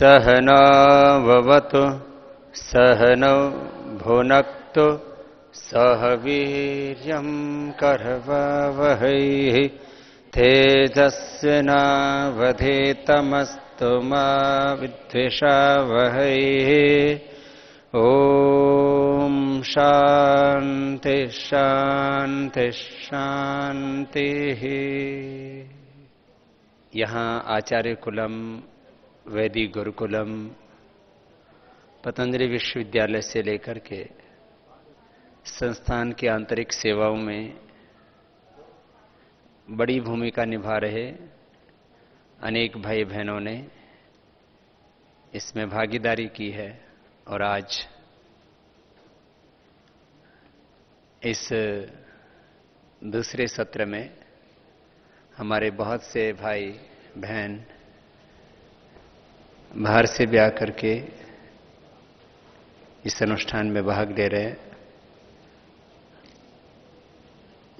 सहनाववतु सहनौ भुनक्तु सह वीर्यं करवावहै तेजस्विनावधीतमस्तु मा विद्विषावहै। ओम शांति शांति शांति। यहाँ आचार्य कुलम, वैदिक गुरुकुलम, पतंजलि विश्वविद्यालय से लेकर के संस्थान की आंतरिक सेवाओं में बड़ी भूमिका निभा रहे अनेक भाई बहनों ने इसमें भागीदारी की है और आज इस दूसरे सत्र में हमारे बहुत से भाई बहन बाहर से भी आकर के इस अनुष्ठान में भाग ले रहे हैं।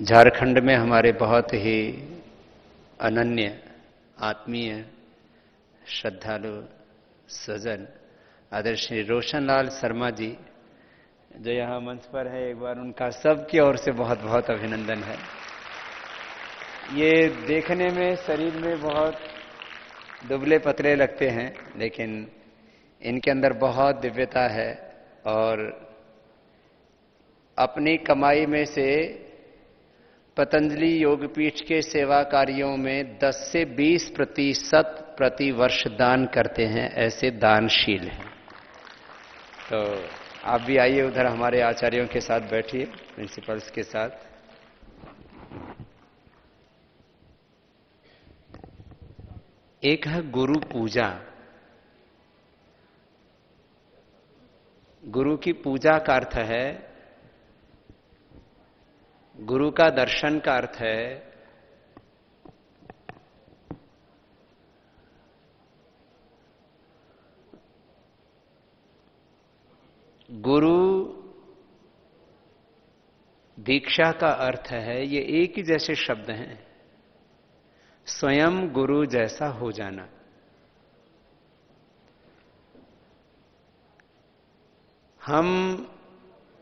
झारखंड में हमारे बहुत ही अनन्य आत्मीय श्रद्धालु सज्जन आदरणीय श्री रोशनलाल शर्मा जी जो यहाँ मंच पर है, एक बार उनका सबकी ओर से बहुत बहुत अभिनंदन है। ये देखने में शरीर में बहुत दुबले पतले लगते हैं, लेकिन इनके अंदर बहुत दिव्यता है और अपनी कमाई में से पतंजलि योगपीठ के सेवा कार्यों में 10 से 20% प्रति वर्ष दान करते हैं, ऐसे दानशील हैं। तो आप भी आइए, उधर हमारे आचार्यों के साथ बैठिए, प्रिंसिपल्स के साथ। एक है गुरु पूजा। गुरु की पूजा का अर्थ है, गुरु का दर्शन का अर्थ है गुरु दीक्षा का अर्थ है, ये एक ही जैसे शब्द हैं, स्वयं गुरु जैसा हो जाना। हम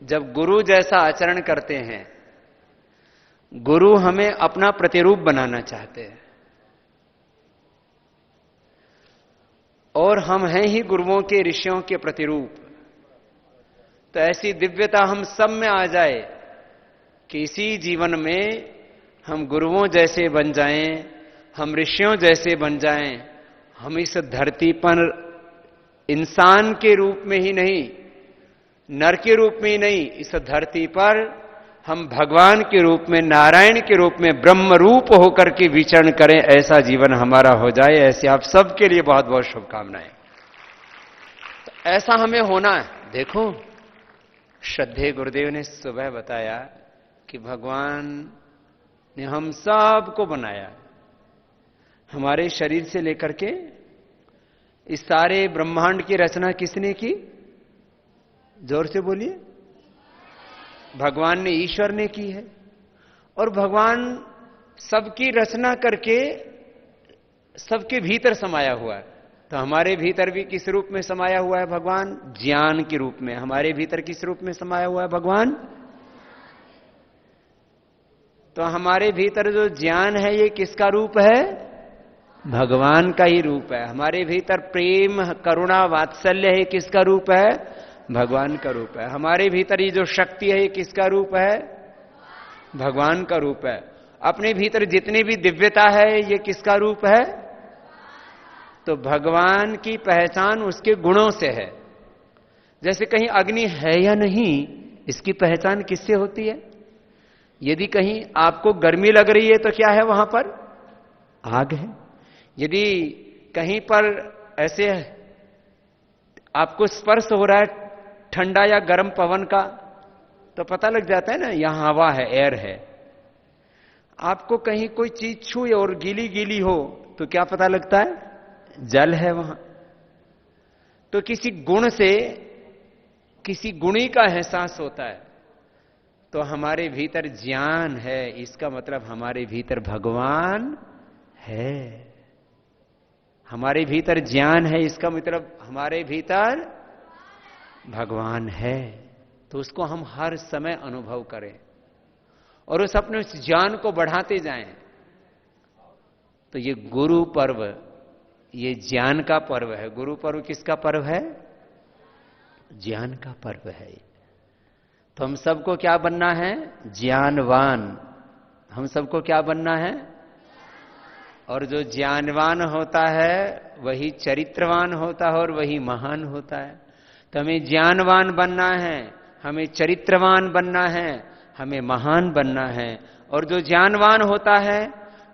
जब गुरु जैसा आचरण करते हैं, गुरु हमें अपना प्रतिरूप बनाना चाहते हैं और हम हैं ही गुरुओं के, ऋषियों के प्रतिरूप। तो ऐसी दिव्यता हम सब में आ जाए कि इसी जीवन में हम गुरुओं जैसे बन जाएं, हम ऋषियों जैसे बन जाएं। हम इस धरती पर इंसान के रूप में ही नहीं, नर के रूप में ही नहीं, इस धरती पर हम भगवान के रूप में, नारायण के रूप में, ब्रह्म रूप होकर के विचरण करें, ऐसा जीवन हमारा हो जाए। ऐसे आप सबके लिए बहुत बहुत शुभकामनाएं। तो ऐसा हमें होना है। देखो, श्रद्धेय गुरुदेव ने सुबह बताया कि भगवान ने हम सबको बनाया, हमारे शरीर से लेकर के इस सारे ब्रह्मांड की रचना किसने की? जोर से बोलिए। भगवान ने, ईश्वर ने की है। और भगवान सबकी रचना करके सबके भीतर समाया हुआ है। तो हमारे भीतर भी किस रूप में समाया हुआ है भगवान? ज्ञान के रूप में। हमारे भीतर किस रूप में समाया हुआ है भगवान? तो हमारे भीतर जो ज्ञान है, ये किसका रूप है? भगवान का ही रूप है। हमारे भीतर प्रेम, करुणा, वात्सल्य है, किसका रूप है? भगवान का रूप है। हमारे भीतर ये जो शक्ति है, ये किसका रूप है? भगवान का रूप है। अपने भीतर जितनी भी दिव्यता है, ये किसका रूप है? तो भगवान की पहचान उसके गुणों से है। जैसे कहीं अग्नि है या नहीं, इसकी पहचान किससे होती है? यदि कहीं आपको गर्मी लग रही है तो क्या है वहां पर? आग है। यदि कहीं पर ऐसे आपको स्पर्श हो रहा है ठंडा या गर्म पवन का, तो पता लग जाता है ना, यहां हवा है, एयर है। आपको कहीं कोई चीज छूए और गीली गीली हो तो क्या पता लगता है? जल है वहां। तो किसी गुण से, किसी गुणी का एहसास होता है। तो हमारे भीतर ज्ञान है, इसका मतलब हमारे भीतर भगवान है। हमारे भीतर ज्ञान है, इसका मतलब हमारे भीतर भगवान है। तो उसको हम हर समय अनुभव करें और उस अपने उस ज्ञान को बढ़ाते जाएं। तो ये गुरु पर्व, ये ज्ञान का पर्व है। गुरु पर्व किसका पर्व है? ज्ञान का पर्व है। तो हम सबको क्या बनना है? ज्ञानवान। हम सबको क्या बनना है? और जो ज्ञानवान होता है वही चरित्रवान होता है और वही महान होता है। तो हमें ज्ञानवान बनना है, हमें चरित्रवान बनना है, हमें महान बनना है। और जो ज्ञानवान होता है,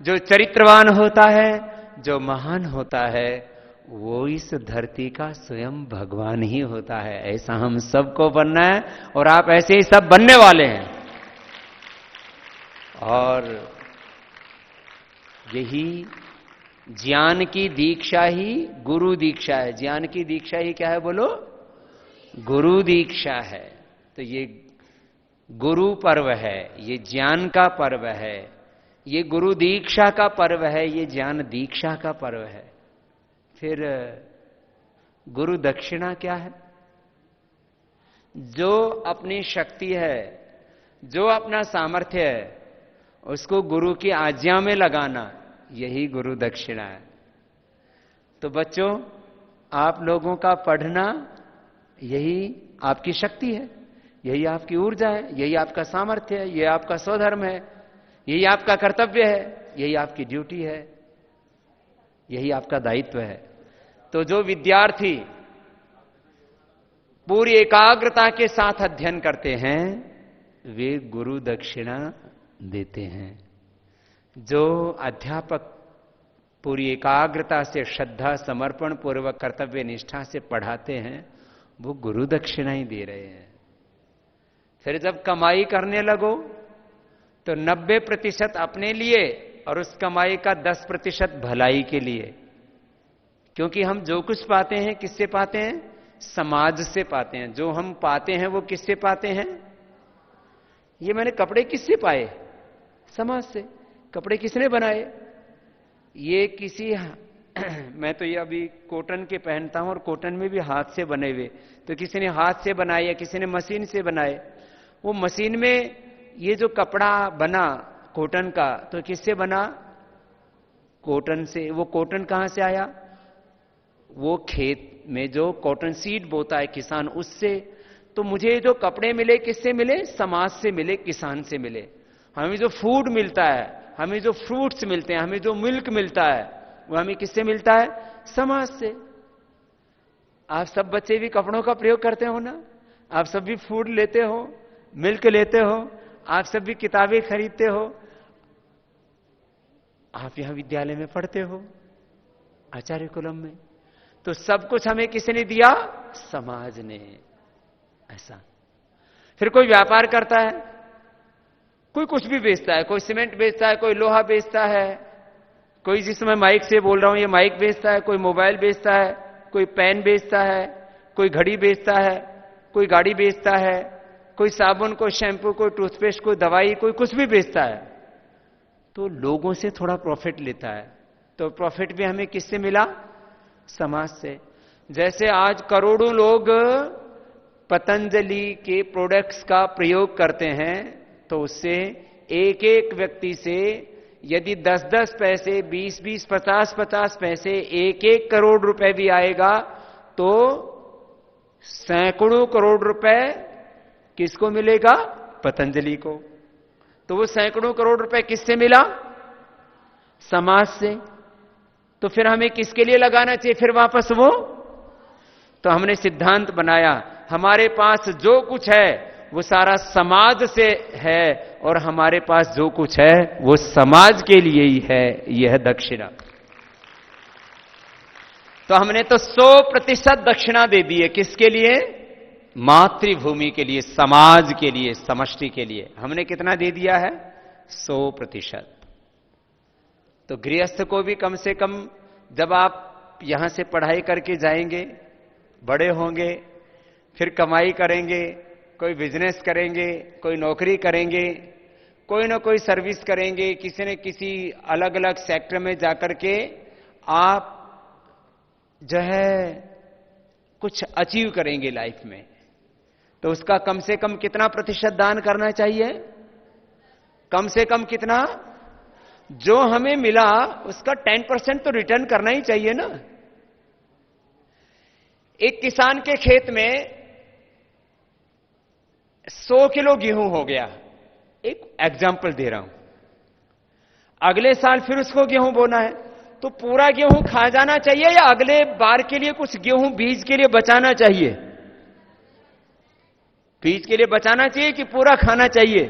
जो चरित्रवान होता है, जो महान होता है, वो इस धरती का स्वयं भगवान ही होता है। ऐसा हम सबको बनना है और आप ऐसे ही सब बनने वाले हैं। और यही ज्ञान की दीक्षा ही गुरु दीक्षा है। ज्ञान की दीक्षा ही क्या है? बोलो, गुरु दीक्षा है। तो ये गुरु पर्व है, ये ज्ञान का पर्व है, ये गुरु दीक्षा का पर्व है, ये ज्ञान दीक्षा का पर्व है। फिर गुरु दक्षिणा क्या है? जो अपनी शक्ति है, जो अपना सामर्थ्य है, उसको गुरु की आज्ञा में लगाना, यही गुरु दक्षिणा है। तो बच्चों, आप लोगों का पढ़ना यही आपकी शक्ति है, यही आपकी ऊर्जा है, यही आपका सामर्थ्य है, यही आपका स्वधर्म है, यही आपका कर्तव्य है, यही आपकी ड्यूटी है, यही आपका दायित्व है। तो जो विद्यार्थी पूरी एकाग्रता के साथ अध्ययन करते हैं वे गुरु दक्षिणा देते हैं। जो अध्यापक पूरी एकाग्रता से, श्रद्धा, समर्पण पूर्वक, कर्तव्य निष्ठा से पढ़ाते हैं, वो गुरु दक्षिणा ही दे रहे हैं। फिर जब कमाई करने लगो तो 90% अपने लिए और उस कमाई का 10% भलाई के लिए। क्योंकि हम जो कुछ पाते हैं किससे पाते हैं? समाज से पाते हैं। जो हम पाते हैं वो किससे पाते हैं? ये मैंने कपड़े किससे पाए? समाज से। कपड़े किसने बनाए? ये किसी मैं तो ये अभी कॉटन के पहनता हूं और कॉटन में भी हाथ से बने हुए। तो किसी ने हाथ से बनाए या किसी ने मशीन से बनाए। वो मशीन में ये जो कपड़ा बना कॉटन का, तो किससे बना? कॉटन से। वो कॉटन कहां से आया? वो खेत में जो कॉटन सीड बोता है किसान, उससे। तो मुझे जो कपड़े मिले किससे मिले? समाज से मिले, किसान से मिले। हमें जो फूड मिलता है, हमें जो फ्रूट्स मिलते हैं, हमें जो मिल्क मिलता है, वो हमें किससे मिलता है? समाज से। आप सब बच्चे भी कपड़ों का प्रयोग करते हो ना? आप सब भी फूड लेते हो, मिल्क लेते हो, आप सब भी किताबें खरीदते हो, आप यहां विद्यालय में पढ़ते हो, आचार्य कुलम में। तो सब कुछ हमें किसने दिया? समाज ने। ऐसा। फिर कोई व्यापार करता है, कोई कुछ भी बेचता है, कोई सीमेंट बेचता है, कोई लोहा बेचता है, कोई जिस समय माइक से बोल रहा हूं ये माइक बेचता है, कोई मोबाइल बेचता है, कोई पेन बेचता है, कोई घड़ी बेचता है, कोई गाड़ी बेचता है, कोई साबुन, कोई शैम्पू, कोई टूथपेस्ट, कोई दवाई, कोई कुछ भी बेचता है। तो लोगों से थोड़ा प्रॉफिट लेता है। तो प्रॉफिट भी हमें किससे मिला? समाज से। जैसे आज करोड़ों लोग पतंजलि के प्रोडक्ट्स का प्रयोग करते हैं, तो उससे एक एक व्यक्ति से यदि 10-10 पैसे, 20-20, 50-50 पैसे, 1-1 करोड़ रुपए भी आएगा तो सैकड़ों करोड़ रुपए किसको मिलेगा? पतंजलि को। तो वो सैकड़ों करोड़ रुपए किससे मिला? समाज से। तो फिर हमें किसके लिए लगाना चाहिए फिर वापस वो? तो हमने सिद्धांत बनाया, हमारे पास जो कुछ है वो सारा समाज से है और हमारे पास जो कुछ है वो समाज के लिए ही है। यह दक्षिणा। तो हमने तो 100% दक्षिणा दे दी है। किसके लिए? मातृभूमि के लिए, समाज के लिए, समष्टि के लिए। हमने कितना दे दिया है? 100%। तो गृहस्थ को भी कम से कम, जब आप यहां से पढ़ाई करके जाएंगे, बड़े होंगे, फिर कमाई करेंगे, कोई बिजनेस करेंगे, कोई नौकरी करेंगे, कोई ना कोई सर्विस करेंगे, किसी न किसी अलग अलग सेक्टर में जाकर के आप जो है कुछ अचीव करेंगे लाइफ में, तो उसका कम से कम कितना प्रतिशत दान करना चाहिए? कम से कम कितना? जो हमें मिला उसका 10% तो रिटर्न करना ही चाहिए ना। एक किसान के खेत में 100 किलो गेहूं हो गया, एक एग्जाम्पल दे रहा हूं। अगले साल फिर उसको गेहूं बोना है, तो पूरा गेहूं खा जाना चाहिए या अगले बार के लिए कुछ गेहूं बीज के लिए बचाना चाहिए? बीज के लिए बचाना चाहिए कि पूरा खाना चाहिए?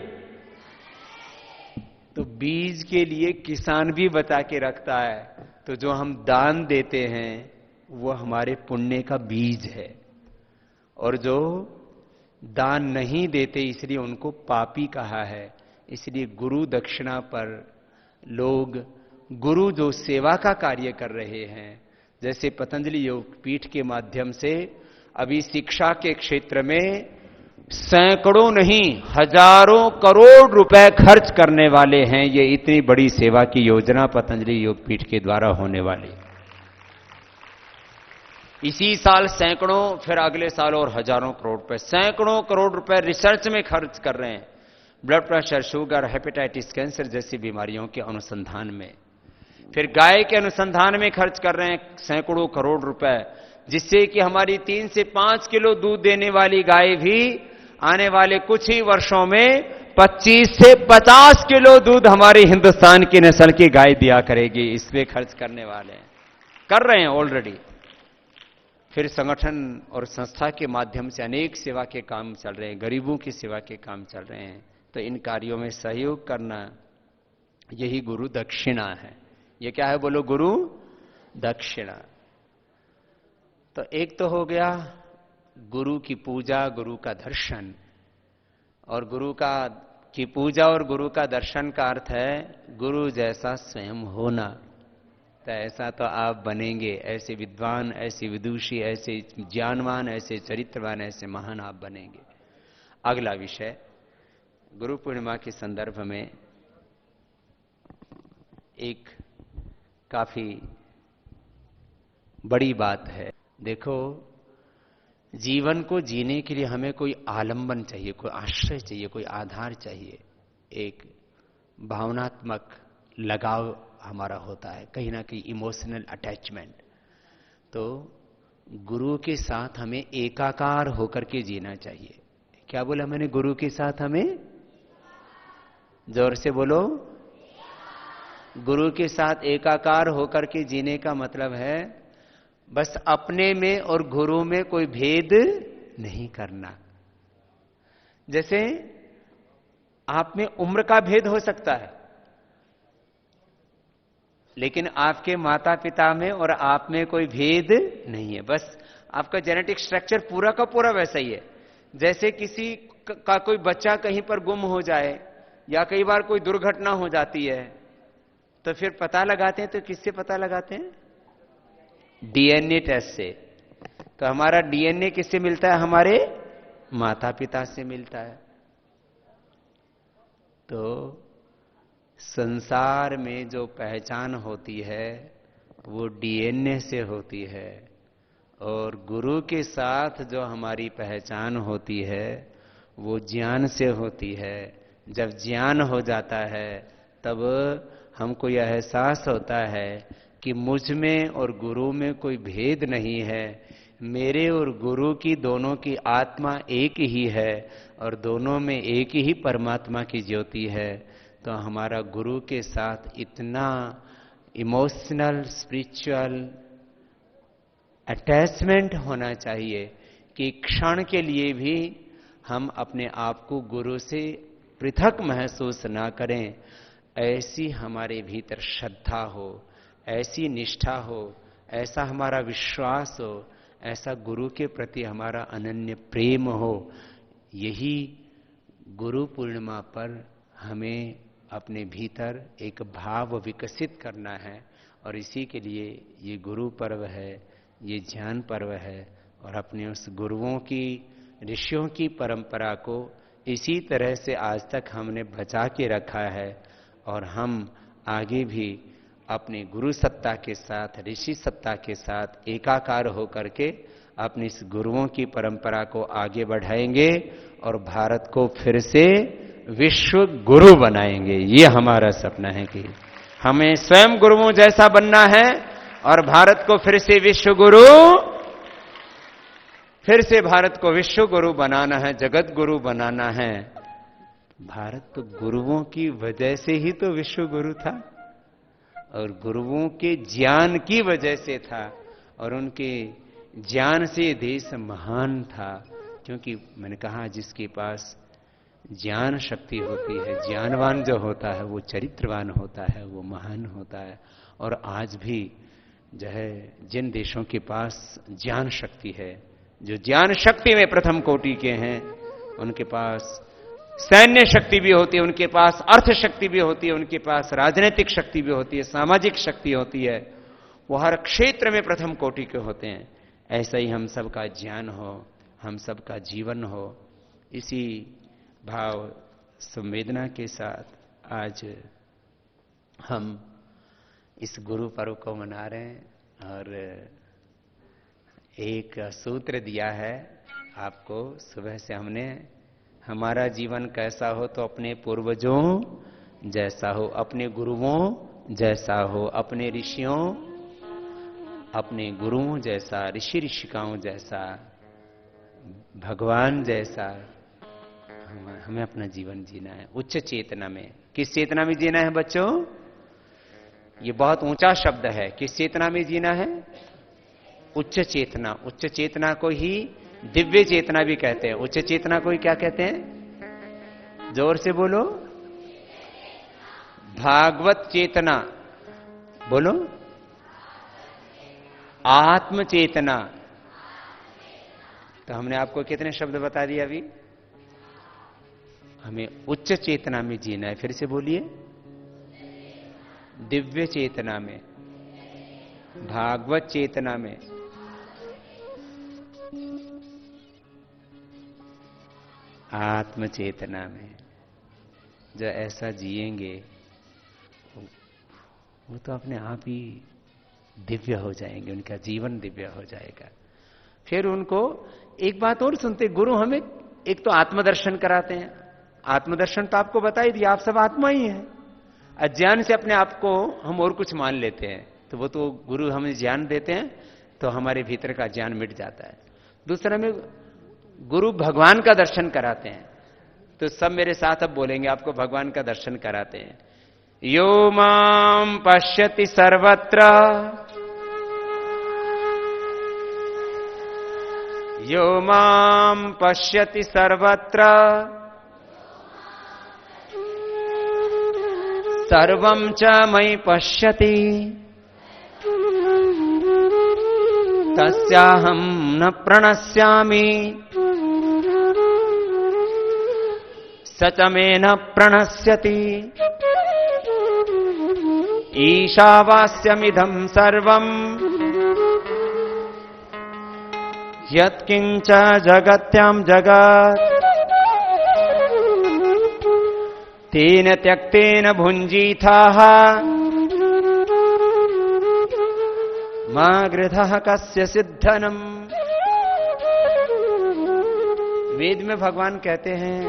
तो बीज के लिए किसान भी बचा के रखता है। तो जो हम दान देते हैं वो हमारे पुण्य का बीज है, और जो दान नहीं देते इसलिए उनको पापी कहा है। इसलिए गुरु दक्षिणा पर लोग, गुरु जो सेवा का कार्य कर रहे हैं, जैसे पतंजलि योग पीठ के माध्यम से अभी शिक्षा के क्षेत्र में सैकड़ों नहीं हजारों करोड़ रुपए खर्च करने वाले हैं। ये इतनी बड़ी सेवा की योजना पतंजलि योग पीठ के द्वारा होने वाली। इसी साल सैकड़ों, फिर अगले साल और हजारों करोड़ रुपए, सैकड़ों करोड़ रुपए रिसर्च में खर्च कर रहे हैं। Blood pressure, sugar, hepatitis, cancer जैसी बीमारियों के अनुसंधान में। फिर गाय के अनुसंधान में खर्च कर रहे हैं सैकड़ों करोड़ रुपए, जिससे कि हमारी 3 से 5 किलो दूध देने वाली गाय भी आने वाले कुछ ही वर्षों में 25 से 50 किलो दूध हमारी हिंदुस्तान की नस्ल की गाय दिया करेगी। इस पे खर्च करने वाले हैं, कर रहे हैं ऑलरेडी। फिर संगठन और संस्था के माध्यम से अनेक सेवा के काम चल रहे हैं, गरीबों की सेवा के काम चल रहे हैं। तो इन कार्यों में सहयोग करना, यही गुरु दक्षिणा है। ये क्या है बोलो? गुरु दक्षिणा। तो एक तो हो गया गुरु की पूजा, गुरु का दर्शन। और गुरु की पूजा और गुरु का दर्शन का अर्थ है गुरु जैसा स्वयं होना। तो ऐसा तो आप बनेंगे, ऐसे विद्वान, ऐसे विदुषी, ऐसे ज्ञानवान, ऐसे चरित्रवान, ऐसे महान आप बनेंगे। अगला विषय गुरु पूर्णिमा के संदर्भ में एक काफी बड़ी बात है। देखो, जीवन को जीने के लिए हमें कोई आलंबन चाहिए, कोई आश्रय चाहिए, कोई आधार चाहिए। एक भावनात्मक लगाव हमारा होता है, कहीं ना कहीं इमोशनल अटैचमेंट। तो गुरु के साथ हमें एकाकार होकर के जीना चाहिए। क्या बोला मैंने? गुरु के साथ हमें, जोर से बोलो, गुरु के साथ एकाकार होकर के जीने का मतलब है बस अपने में और गुरु में कोई भेद नहीं करना। जैसे आप में उम्र का भेद हो सकता है, लेकिन आपके माता पिता में और आप में कोई भेद नहीं है। बस आपका जेनेटिक स्ट्रक्चर पूरा का पूरा वैसा ही है। जैसे किसी का कोई बच्चा कहीं पर गुम हो जाए या कई बार कोई दुर्घटना हो जाती है, तो फिर पता लगाते हैं, तो किससे पता लगाते हैं? डीएनए टेस्ट से। तो हमारा डीएनए किससे मिलता है? हमारे माता पिता से मिलता है। तो संसार में जो पहचान होती है वो डीएनए से होती है, और गुरु के साथ जो हमारी पहचान होती है वो ज्ञान से होती है। जब ज्ञान हो जाता है तब हमको यह एहसास होता है कि मुझ में और गुरु में कोई भेद नहीं है। मेरे और गुरु की, दोनों की आत्मा एक ही है, और दोनों में एक ही परमात्मा की ज्योति है। तो हमारा गुरु के साथ इतना इमोशनल, स्पिरिचुअल अटैचमेंट होना चाहिए कि क्षण के लिए भी हम अपने आप को गुरु से पृथक महसूस ना करें। ऐसी हमारे भीतर श्रद्धा हो, ऐसी निष्ठा हो, ऐसा हमारा विश्वास हो, ऐसा गुरु के प्रति हमारा अनन्य प्रेम हो। यही गुरु पूर्णिमा पर हमें अपने भीतर एक भाव विकसित करना है, और इसी के लिए ये गुरु पर्व है, ये ज्ञान पर्व है। और अपने उस गुरुओं की, ऋषियों की परंपरा को इसी तरह से आज तक हमने बचा के रखा है, और हम आगे भी अपनी गुरु सत्ता के साथ, ऋषि सत्ता के साथ एकाकार होकर के अपनी इस गुरुओं की परंपरा को आगे बढ़ाएंगे और भारत को फिर से विश्व गुरु बनाएंगे। ये हमारा सपना है कि हमें स्वयं गुरुओं जैसा बनना है और भारत को फिर से विश्व गुरु, फिर से भारत को विश्व गुरु बनाना है, जगत गुरु बनाना है। भारत तो गुरुओं की वजह से ही तो विश्व गुरु था और गुरुओं के ज्ञान की वजह से था और उनके ज्ञान से देश महान था। क्योंकि मैंने कहा जिसके पास ज्ञान शक्ति होती है, ज्ञानवान जो होता है वो चरित्रवान होता है, वो महान होता है। और आज भी जो है जिन देशों के पास ज्ञान शक्ति है, जो ज्ञान शक्ति में प्रथम कोटि के हैं, उनके पास सैन्य शक्ति भी होती है, उनके पास अर्थ शक्ति भी होती है, उनके पास राजनीतिक शक्ति भी होती है, सामाजिक शक्ति होती है, वो हर क्षेत्र में प्रथम कोटि के होते हैं। ऐसा ही हम सबका ज्ञान हो, हम सबका जीवन हो। इसी भाव संवेदना के साथ आज हम इस गुरु पर्व को मना रहे हैं और एक सूत्र दिया है आपको सुबह से हमने, हमारा जीवन कैसा हो तो अपने पूर्वजों जैसा हो, अपने गुरुओं जैसा हो, अपने ऋषियों, अपने गुरुओं जैसा, ऋषि ऋषिकाओं जैसा, भगवान जैसा हमें अपना जीवन जीना है उच्च चेतना में। किस चेतना में जीना है बच्चों? ये बहुत ऊंचा शब्द है। किस चेतना में जीना है? उच्च चेतना। उच्च चेतना को ही दिव्य चेतना भी कहते हैं। उच्च चेतना को ही क्या कहते हैं? जोर से बोलो। भागवत चेतना। बोलो। आत्म चेतना। तो हमने आपको कितने शब्द बता दिए अभी? हमें उच्च चेतना में जीना है। फिर से बोलिए। दिव्य चेतना में, भागवत चेतना में, आत्म चेतना में। जो ऐसा जिएंगे वो तो अपने आप ही दिव्य हो जाएंगे, उनका जीवन दिव्य हो जाएगा। फिर उनको एक बात और सुनते, गुरु हमें एक तो आत्मदर्शन कराते हैं। आत्मदर्शन तो आपको बता ही दिया, आप सब आत्मा ही हैं। अज्ञान से अपने आप को हम और कुछ मान लेते हैं, तो वो तो गुरु हमें ज्ञान देते हैं तो हमारे भीतर का ज्ञान मिट जाता है। दूसरा में गुरु भगवान का दर्शन कराते हैं। तो सब मेरे साथ अब बोलेंगे, आपको भगवान का दर्शन कराते हैं। यो माम पश्यति सर्वत्र, यो माम पश्यति सर्वत्र, सर्वं च मयि पश्यति, तस्याहं न प्रणश्यामि, स च मे न प्रणश्यति। ईशावास्यमिदं सर्वं यत्किंच जगत्यां जगत्, तेन त्यक्तेन भुञ्जीथाः मा गृधः कस्य सिद्धनम्। वेद में भगवान कहते हैं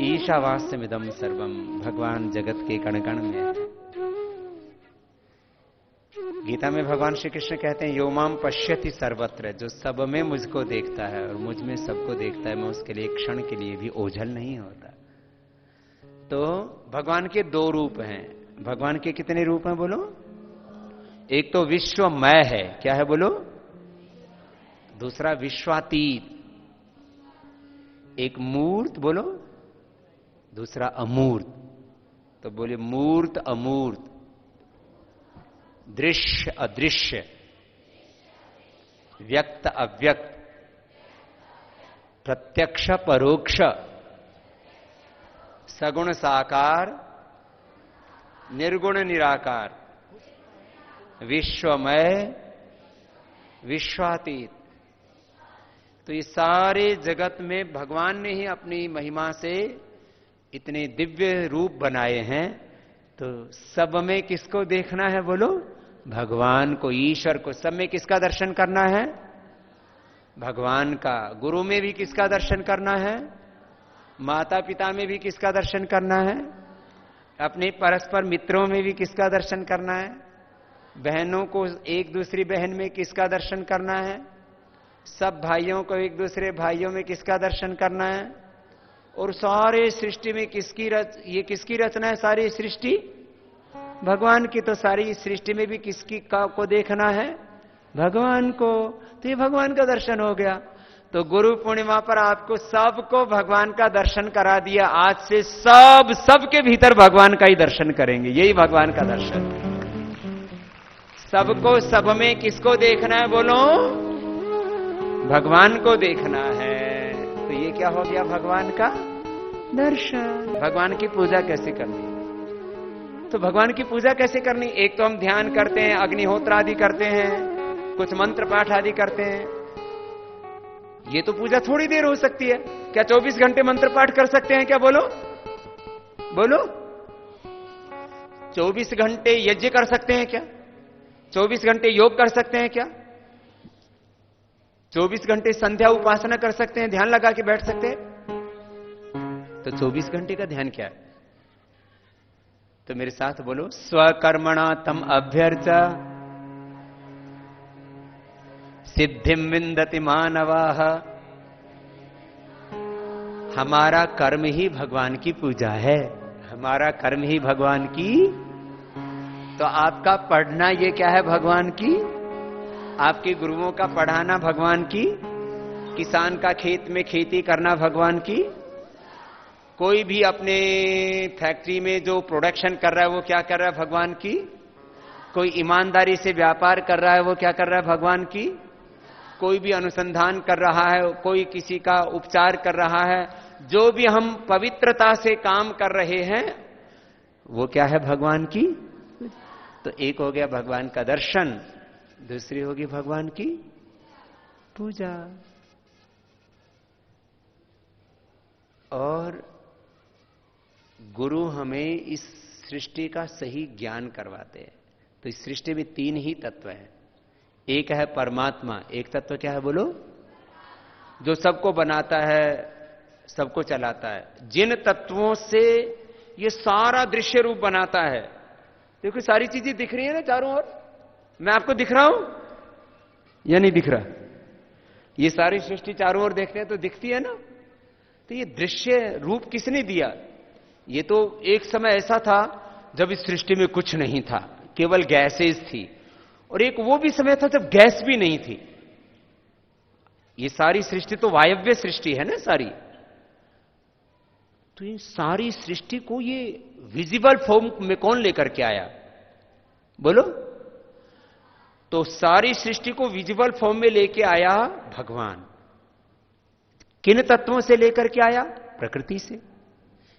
ईशावास्यमिदं सर्वम, भगवान जगत के कण कण में है। गीता में भगवान श्री कृष्ण कहते हैं यो माम पश्यति सर्वत्र, जो सब में मुझको देखता है और मुझ में सबको देखता है, मैं उसके लिए एक क्षण के लिए भी ओझल नहीं होता। तो भगवान के दो रूप हैं। भगवान के कितने रूप हैं बोलो? एक तो विश्वमय है, क्या है बोलो? दूसरा विश्वातीत। एक मूर्त बोलो, दूसरा अमूर्त। तो बोले मूर्त अमूर्त, दृश्य अदृश्य, व्यक्त अव्यक्त, प्रत्यक्ष परोक्ष, सगुण साकार, निर्गुण निराकार, विश्वमय, विश्वातीत। तो ये सारे जगत में भगवान ने ही अपनी महिमा से इतने दिव्य रूप बनाए हैं तो सब में किसको देखना है बोलो? भगवान को, ईश्वर को। सब में किसका दर्शन करना है? भगवान का। गुरु में भी किसका दर्शन करना है? माता पिता में भी किसका दर्शन करना है? अपने परस्पर मित्रों में भी किसका दर्शन करना है? बहनों को एक दूसरी बहन में किसका दर्शन करना है? सब भाइयों को एक दूसरे भाइयों में किसका दर्शन करना है? और सारे सृष्टि में ये किसकी रचना है? सारी सृष्टि भगवान की। तो सारी सृष्टि में भी किसकी को देखना है? भगवान को। तो ये भगवान का दर्शन हो गया। तो गुरु पूर्णिमा पर आपको सबको भगवान का दर्शन करा दिया। आज से सबके भीतर भगवान का ही दर्शन करेंगे। यही भगवान का दर्शन। सबको सब में किसको देखना है बोलो? भगवान को देखना है। तो ये क्या हो गया? भगवान का दर्शन। भगवान की पूजा कैसे करनी? तो भगवान की पूजा कैसे करनी? एक तो हम ध्यान करते हैं, अग्निहोत्र आदि करते हैं, कुछ मंत्र पाठ आदि करते हैं। ये तो पूजा थोड़ी देर हो सकती है। क्या 24 घंटे मंत्र पाठ कर सकते हैं क्या? बोलो बोलो। 24 घंटे यज्ञ कर सकते हैं क्या? 24 घंटे योग कर सकते हैं क्या? 24 घंटे संध्या उपासना कर सकते हैं, ध्यान लगा के बैठ सकते हैं? तो 24 घंटे का ध्यान क्या है? तो मेरे साथ बोलो, स्वकर्मणा तम अभ्यर्च सिद्धिम विंदति मानवाः। हमारा कर्म ही भगवान की पूजा है। हमारा कर्म ही भगवान की। तो आपका पढ़ना ये क्या है? भगवान की। आपके गुरुओं का पढ़ाना भगवान की। किसान का खेत में खेती करना भगवान की। कोई भी अपने फैक्ट्री में जो प्रोडक्शन कर रहा है वो क्या कर रहा है? भगवान की। कोई ईमानदारी से व्यापार कर रहा है वो क्या कर रहा है? भगवान की। कोई भी अनुसंधान कर रहा है, कोई किसी का उपचार कर रहा है, जो भी हम पवित्रता से काम कर रहे हैं वो क्या है? भगवान की। तो एक हो गया भगवान का दर्शन, दूसरी होगी भगवान की पूजा। और गुरु हमें इस सृष्टि का सही ज्ञान करवाते हैं। तो इस सृष्टि में 3 ही तत्व हैं। एक है परमात्मा। एक तत्व क्या है बोलो? जो सबको बनाता है, सबको चलाता है। जिन तत्वों से ये सारा दृश्य रूप बनाता है। देखो सारी चीजें दिख रही है ना चारों ओर। मैं आपको दिख रहा हूं या नहीं दिख रहा? ये सारी सृष्टि चारों ओर देखते हैं तो दिखती है ना। तो ये दृश्य रूप किसने दिया? ये तो एक समय ऐसा था जब इस सृष्टि में कुछ नहीं था, केवल गैसेस थी। और एक वो भी समय था जब गैस भी नहीं थी। ये सारी सृष्टि तो वायव्य सृष्टि है ना सारी। तो ये सारी सृष्टि को ये विजिबल फॉर्म में कौन लेकर के आया बोलो? तो सारी सृष्टि को विजिबल फॉर्म में लेके आया भगवान। किन तत्वों से लेकर के आया? प्रकृति से।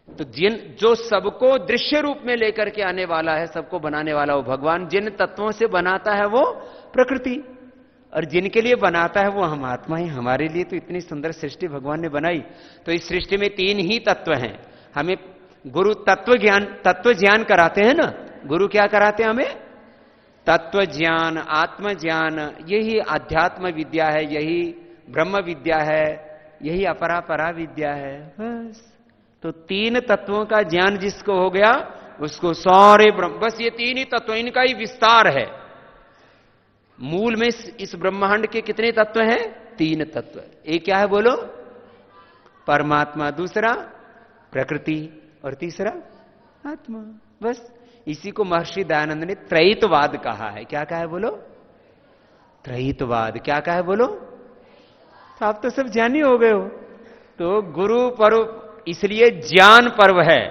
तो जो सबको दृश्य रूप में लेकर के आने वाला है, सबको बनाने वाला वो भगवान। जिन तत्वों से बनाता है वो प्रकृति, और जिनके लिए बनाता है वो हम आत्मा ही। हमारे लिए तो इतनी सुंदर सृष्टि भगवान ने बनाई। तो इस सृष्टि में 3 ही तत्व हैं। हमें गुरु तत्व ज्ञान कराते हैं ना। गुरु क्या कराते हैं हमें? तत्व ज्ञान, आत्मज्ञान। यही अध्यात्म विद्या है, यही ब्रह्म विद्या है, यही अपरापरा विद्या है। बस। तो 3 तत्वों का ज्ञान जिसको हो गया उसको सारे बस ये 3 ही तत्व, इनका ही विस्तार है। मूल में इस ब्रह्मांड के कितने तत्व हैं? 3 तत्व। एक क्या है बोलो? परमात्मा, दूसरा प्रकृति, और तीसरा आत्मा। बस इसी को महर्षि दयानंद ने त्रैतवाद कहा है। क्या कहा है बोलो? त्रैतवाद। क्या कहा है बोलो? तो आप तो सब ज्ञानी हो गए हो। तो गुरु पर्व इसलिए ज्ञान पर्व है।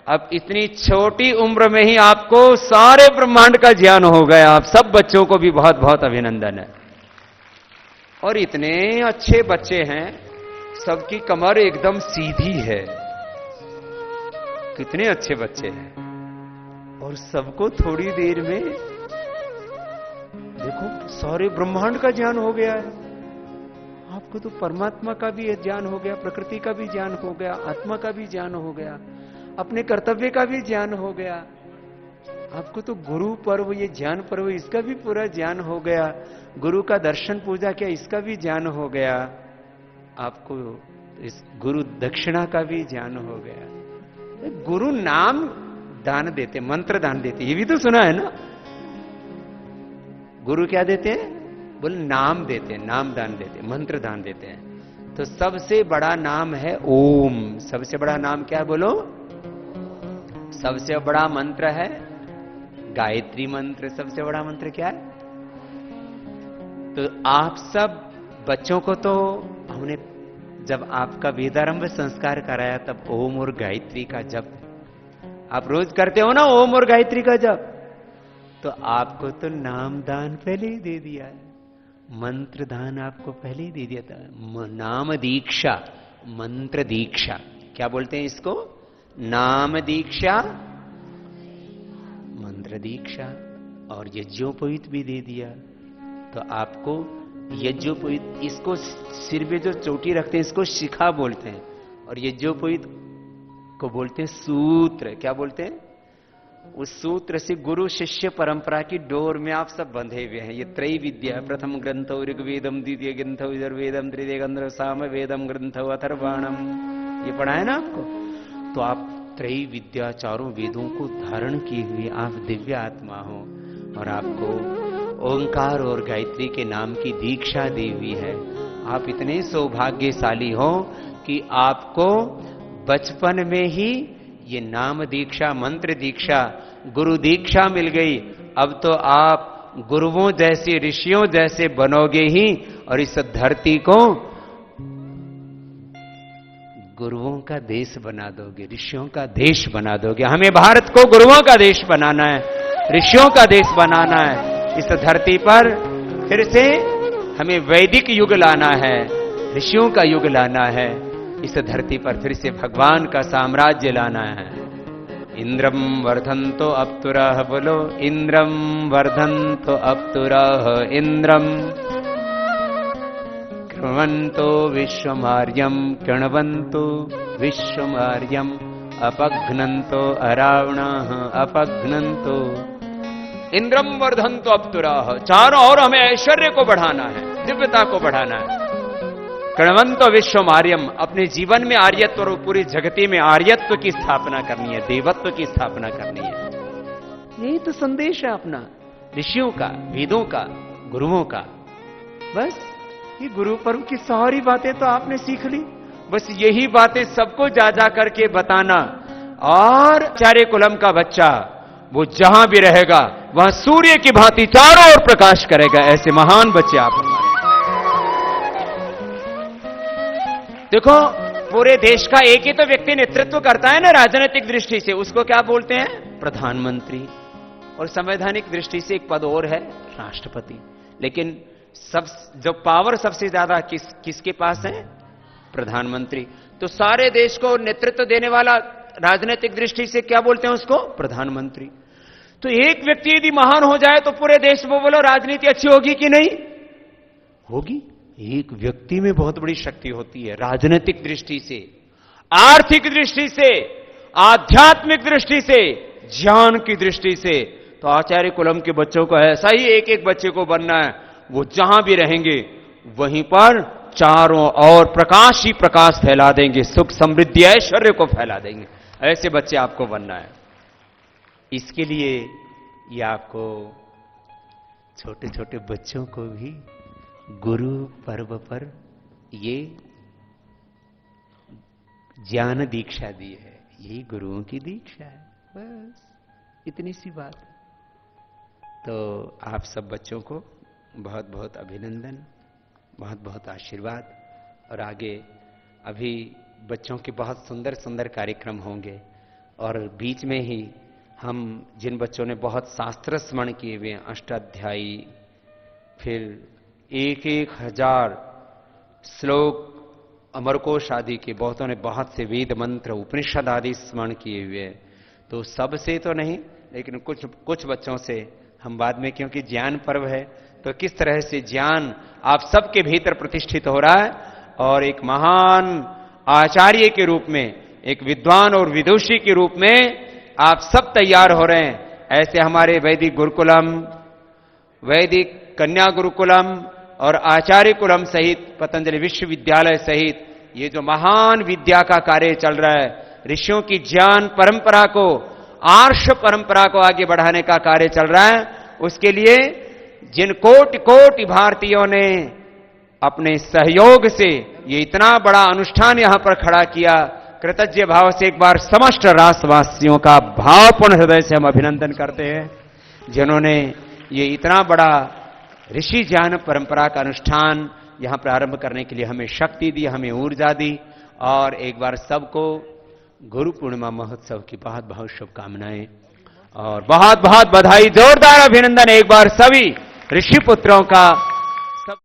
अब इतनी छोटी उम्र में ही आपको सारे ब्रह्मांड का ज्ञान हो गया। आप सब बच्चों को भी बहुत बहुत अभिनंदन है। और इतने अच्छे बच्चे हैं, सबकी कमर एकदम सीधी है। कितने अच्छे बच्चे हैं। और सबको थोड़ी देर में देखो सारे ब्रह्मांड का ज्ञान हो गया है। आपको तो परमात्मा का भी ज्ञान हो गया, प्रकृति का भी ज्ञान हो गया, आत्मा का भी ज्ञान हो गया, अपने कर्तव्य का भी ज्ञान हो गया। आपको तो गुरु पर्व, ये ज्ञान पर्व, इसका भी पूरा ज्ञान हो गया। गुरु का दर्शन पूजा क्या, इसका भी ज्ञान हो गया। आपको इस गुरु दक्षिणा का भी ज्ञान हो गया। गुरु नाम दान देते, मंत्र दान देते, ये भी तो सुना है ना। गुरु क्या देते हैं, बोल नाम देते हैं, नाम दान देते हैं, मंत्र दान देते हैं। तो सबसे बड़ा नाम है ओम। सबसे बड़ा नाम क्या है, बोलो। सबसे बड़ा मंत्र है गायत्री मंत्र। सबसे बड़ा मंत्र क्या है? तो आप सब बच्चों को तो हमने जब आपका वेदारंभ संस्कार कराया तब ओम और गायत्री का जप आप रोज करते हो ना, ओम और गायत्री का जप। तो आपको तो नाम दान पहले ही दे दिया है, मंत्र दान आपको पहले ही दे दिया था। नाम दीक्षा, मंत्र दीक्षा, क्या बोलते हैं इसको? नाम दीक्षा, मंत्र दीक्षा, और यज्ञोपवीत भी दे दिया। तो आपको यज्ञोपवीत, इसको सिर पे जो चोटी रखते हैं इसको शिखा बोलते हैं, और यज्ञोपवीत को बोलते हैं सूत्र। क्या बोलते हैं? उस सूत्र से गुरु शिष्य परंपरा की डोर में आप सब बंधे हुए हैं। ये त्रय विद्या, प्रथम ग्रंथो ऋग्वेदम, द्वितीय ग्रंथो यजुर्वेदम, तृतीय ग्रंथो सामवेदम, ग्रंथो अथर्वाणम, ये पढ़ा है ना आपको। तो आप त्रय विद्या, चारों वेदों को धारण किए हुए आप दिव्य आत्मा हो, और आपको ओंकार और गायत्री के नाम की दीक्षा दी हुई है। आप इतने सौभाग्यशाली हो कि आपको बचपन में ही ये नाम दीक्षा, मंत्र दीक्षा, गुरु दीक्षा मिल गई। अब तो आप गुरुओं जैसे, ऋषियों जैसे बनोगे ही, और इस धरती को गुरुओं का देश बना दोगे, ऋषियों का देश बना दोगे। हमें भारत को गुरुओं का देश बनाना है, ऋषियों का देश बनाना है। इस धरती पर फिर से हमें वैदिक युग लाना है, ऋषियों का युग लाना है। इस धरती पर फिर से भगवान का साम्राज्य लाना है। इंद्रम वर्धन्तो अप्तुरः, बोलो इंद्रम वर्धन्तो अप्तुरः, इंद्रम कृण्वन्तो विश्वमार्यम, कृण्वन्तो विश्वमार्यम, अपघ्नन्तो अरावणाः, अपघ्नन्तो। इंद्रम वर्धन्तो अप्तुरः, चारों ओर हमें ऐश्वर्य को बढ़ाना है, दिव्यता को बढ़ाना है। कृण्वन्तो विश्वमार्यम, अपने जीवन में आर्यत्व और पूरी जगती में आर्यत्व की स्थापना करनी है, देवत्व की स्थापना करनी है। यही तो संदेश है अपना, ऋषियों का, वेदों का, गुरुओं का। बस ये गुरु पर्व की सारी बातें तो आपने सीख ली। बस यही बातें सबको जा जा करके बताना, और आचार्य कुलम का बच्चा वो जहां भी रहेगा वहां सूर्य की भांति चारों ओर प्रकाश करेगा। ऐसे महान बच्चे आप हमारे। देखो, पूरे देश का एक ही तो व्यक्ति नेतृत्व करता है ना राजनीतिक दृष्टि से, उसको क्या बोलते हैं? प्रधानमंत्री। और संवैधानिक दृष्टि से एक पद और है, राष्ट्रपति। लेकिन सब जो पावर सबसे ज्यादा किसके पास है? प्रधानमंत्री। तो सारे देश को नेतृत्व देने वाला राजनीतिक दृष्टि से क्या बोलते हैं उसको? प्रधानमंत्री। तो एक व्यक्ति यदि महान हो जाए तो पूरे देश में बोलो राजनीति अच्छी होगी कि नहीं होगी? एक व्यक्ति में बहुत बड़ी शक्ति होती है, राजनीतिक दृष्टि से, आर्थिक दृष्टि से, आध्यात्मिक दृष्टि से, ज्ञान की दृष्टि से। तो आचार्य कुलम के बच्चों को ऐसा ही एक एक बच्चे को बनना है। वो जहां भी रहेंगे वहीं पर चारों ओर प्रकाश ही प्रकाश फैला देंगे, सुख समृद्धि ऐश्वर्य को फैला देंगे। ऐसे बच्चे आपको बनना है। इसके लिए ये आपको छोटे छोटे बच्चों को भी गुरु पर्व पर ये ज्ञान दीक्षा दी है। यही गुरुओं की दीक्षा है, बस इतनी सी बात है। तो आप सब बच्चों को बहुत बहुत अभिनंदन, बहुत बहुत आशीर्वाद। और आगे अभी बच्चों के बहुत सुंदर सुंदर कार्यक्रम होंगे, और बीच में ही हम जिन बच्चों ने बहुत शास्त्र स्मरण किए हुए हैं, अष्टाध्यायी, फिर 1,000 श्लोक अमरकोश आदि के, बहुतों ने बहुत से वेद मंत्र उपनिषद आदि स्मरण किए हुए हैं। तो सबसे तो नहीं, लेकिन कुछ बच्चों से हम बाद में, क्योंकि ज्ञान पर्व है, तो किस तरह से ज्ञान आप सबके भीतर प्रतिष्ठित हो रहा है, और एक महान आचार्य के रूप में, एक विद्वान और विदुषी के रूप में आप सब तैयार हो रहे हैं। ऐसे हमारे वैदिक गुरुकुलम, वैदिक कन्या गुरुकुलम और आचार्य कुलम सहित पतंजलि विश्वविद्यालय सहित ये जो महान विद्या का कार्य चल रहा है, ऋषियों की ज्ञान परंपरा को, आर्ष परंपरा को आगे बढ़ाने का कार्य चल रहा है, उसके लिए जिन कोटि कोटि भारतीयों ने अपने सहयोग से ये इतना बड़ा अनुष्ठान यहां पर खड़ा किया, कृतज्ञ भाव से एक बार समस्त राष्ट्रवासियों का भावपूर्ण हृदय से हम अभिनंदन करते हैं, जिन्होंने ये इतना बड़ा ऋषि ज्ञान परंपरा का अनुष्ठान यहां प्रारंभ करने के लिए हमें शक्ति दी, हमें ऊर्जा दी। और एक बार सबको गुरु पूर्णिमा महोत्सव की बहुत बहुत शुभकामनाएं और बहुत बहुत बधाई, जोरदार अभिनंदन एक बार सभी ऋषि पुत्रों का।